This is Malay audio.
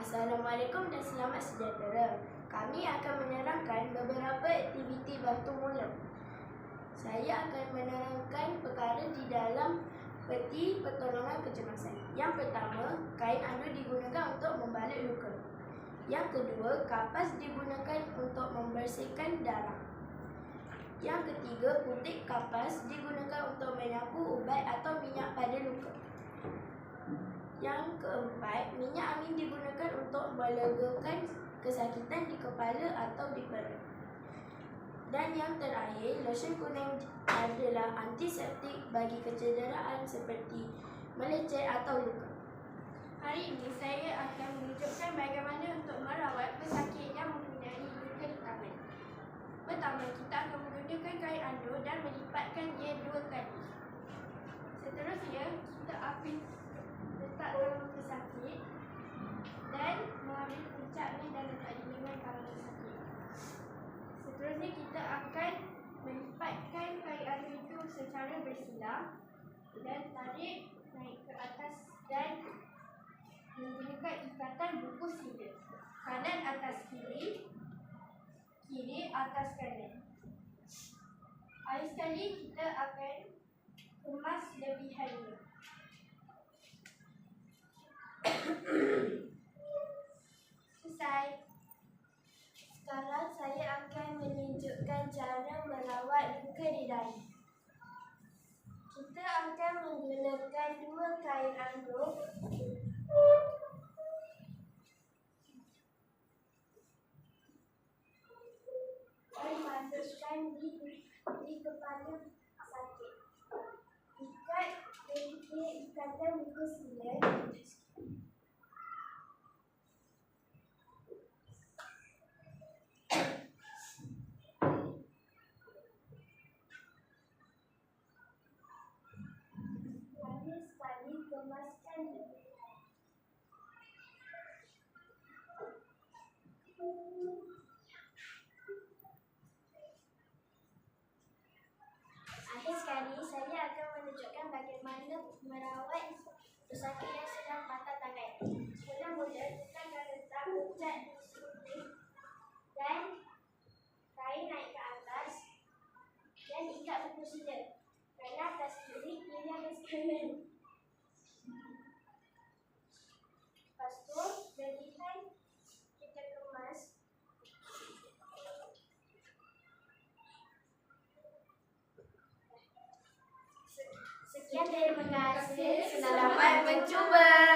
Assalamualaikum dan selamat sejahtera. Kami akan menerangkan beberapa aktiviti bantu mula. Saya akan menerangkan perkara di dalam peti pertolongan kecemasan. Yang pertama, kain andu digunakan untuk membalut luka. Yang kedua, kapas digunakan untuk membersihkan darah. Yang ketiga, putik kapas digunakan untuk menyapu ubat atau minyak pada luka. Yang keempat, minyak angin digunakan untuk melegakan kesakitan di kepala atau di perut. Dan yang terakhir, lotion kuning adalah antiseptik bagi kecederaan seperti melecet atau luka. Hari ini saya akan menunjukkan bagaimana untuk merawat pesakit yang mempunyai luka di tangan. Pertama, kita akan menggunakan kain andu dan melipatkan ia 2 kali. Seterusnya, kita akan letak dalam pesakit dan mengambil puncaknya dan letak di lengan kanan pesakit. Seterusnya, kita akan melipatkan kain andu itu secara bersilang dan tarik naik ke atas dan menggunakan ikatan buku sila. Kanan atas kiri, kiri atas kanan. Akhir sekali kita akan kemas lebihannya. Selesai. Sekarang saya akan menunjukkan cara merawat luka di dahi. Kita akan menggunakan 2 kain anduk dan masukkan di kepala sakit. Ikat dengan ikatan buku sila. Sekali kemaskan lebihan. Akhir sekali, saya akan menunjukkan bagaimana merawat pesakit yang sedang patah tangan. Mula-mula, kita akan letak puncak di sini dan kain naik ke atas dan ikat buku sila. Kanan atas kiri, kiri atas kanan. Lepas tu, lebihan kita kemas. Sekian, terima kasih. Selamat mencuba.